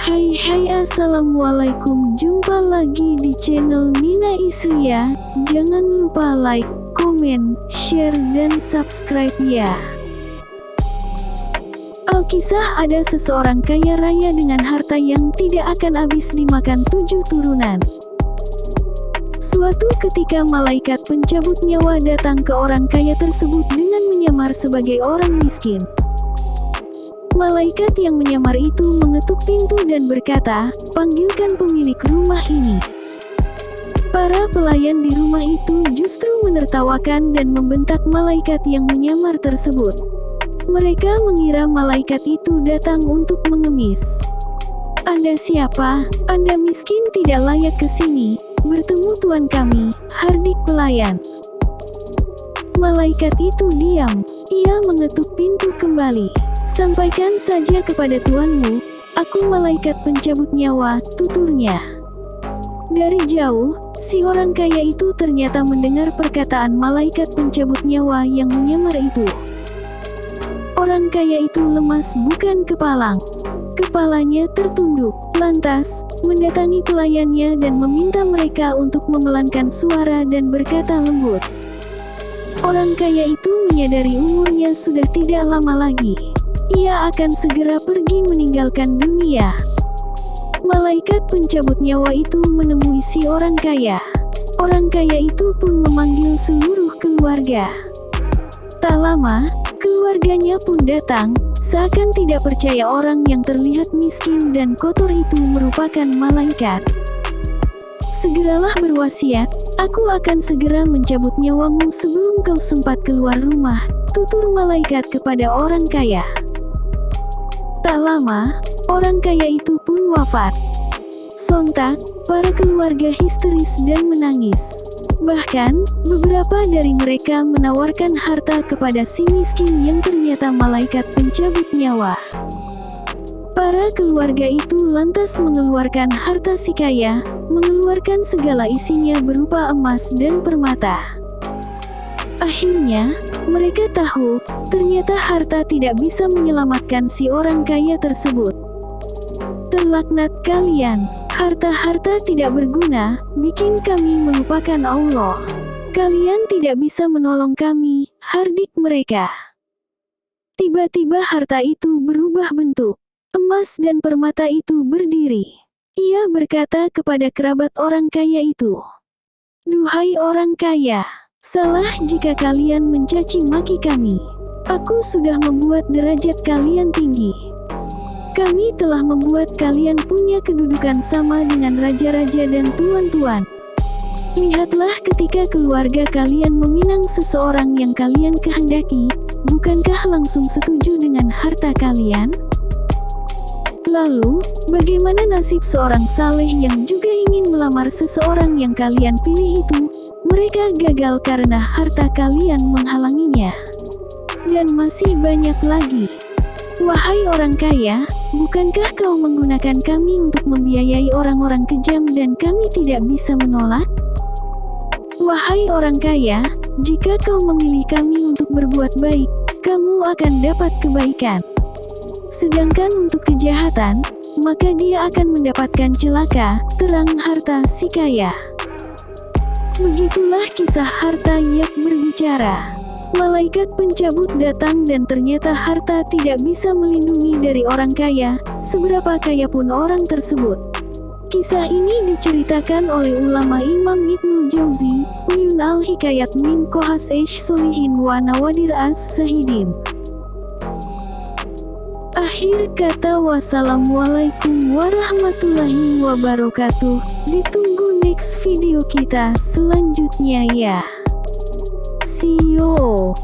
Hai assalamualaikum, jumpa lagi di channel Nina Isria. Jangan lupa like, komen, share dan subscribe ya. Alkisah, ada seseorang kaya raya dengan harta yang tidak akan habis dimakan 7 turunan. Suatu ketika malaikat pencabut nyawa datang ke orang kaya tersebut dengan menyamar sebagai orang miskin. Malaikat yang menyamar itu mengetuk pintu dan berkata, "Panggilkan pemilik rumah ini." Para pelayan di rumah itu justru menertawakan dan membentak malaikat yang menyamar tersebut. Mereka mengira malaikat itu datang untuk mengemis. "Anda siapa? Anda miskin, tidak layak ke sini. Bertemu tuan kami," hardik pelayan. Malaikat itu diam. Ia mengetuk pintu kembali. "Sampaikan saja kepada tuanmu, aku malaikat pencabut nyawa," tuturnya. Dari jauh, si orang kaya itu ternyata mendengar perkataan malaikat pencabut nyawa yang menyamar itu. Orang kaya itu lemas bukan kepalang. Kepalanya tertunduk, lantas mendatangi pelayannya dan meminta mereka untuk memelankan suara dan berkata lembut. Orang kaya itu menyadari umurnya sudah tidak lama lagi. Ia akan segera pergi meninggalkan dunia. Malaikat pencabut nyawa itu menemui si orang kaya. Orang kaya itu pun memanggil seluruh keluarga. Tak lama, keluarganya pun datang, seakan tidak percaya orang yang terlihat miskin dan kotor itu merupakan malaikat. "Segeralah berwasiat, aku akan segera mencabut nyawamu sebelum kau sempat keluar rumah," tutur malaikat kepada orang kaya. Tak lama, orang kaya itu pun wafat. Sontak, para keluarga histeris dan menangis. Bahkan, beberapa dari mereka menawarkan harta kepada si miskin yang ternyata malaikat pencabut nyawa. Para keluarga itu lantas mengeluarkan harta si kaya, mengeluarkan segala isinya berupa emas dan permata. Akhirnya, mereka tahu, ternyata harta tidak bisa menyelamatkan si orang kaya tersebut. "Terlaknat kalian, harta-harta tidak berguna, bikin kami melupakan Allah. Kalian tidak bisa menolong kami," hardik mereka. Tiba-tiba harta itu berubah bentuk. Emas dan permata itu berdiri. Ia berkata kepada kerabat orang kaya itu, "Duhai orang kaya, salah jika kalian mencaci maki kami. Aku sudah membuat derajat kalian tinggi. Kami telah membuat kalian punya kedudukan sama dengan raja-raja dan tuan-tuan. Lihatlah, ketika keluarga kalian meminang seseorang yang kalian kehendaki, bukankah langsung setuju dengan harta kalian? Lalu, bagaimana nasib seorang saleh yang juga ingin melamar seseorang yang kalian pilih itu? Mereka gagal karena harta kalian menghalanginya. Dan masih banyak lagi. Wahai orang kaya, bukankah kau menggunakan kami untuk membiayai orang-orang kejam dan kami tidak bisa menolak? Wahai orang kaya, jika kau memilih kami untuk berbuat baik, kamu akan dapat kebaikan. Sedangkan untuk kejahatan, maka dia akan mendapatkan celaka," terang harta si kaya. Begitulah kisah harta yang berbicara. Malaikat pencabut datang dan ternyata harta tidak bisa melindungi dari orang kaya, seberapa kaya pun orang tersebut. Kisah ini diceritakan oleh ulama Imam Ibnul Jauzi, Uyun al-Hikayat min Qasas Solihin wa Nawadir as-Sahidin. Akhir kata, wassalamualaikum warahmatullahi wabarakatuh. Ditunggu next video kita selanjutnya ya. See you.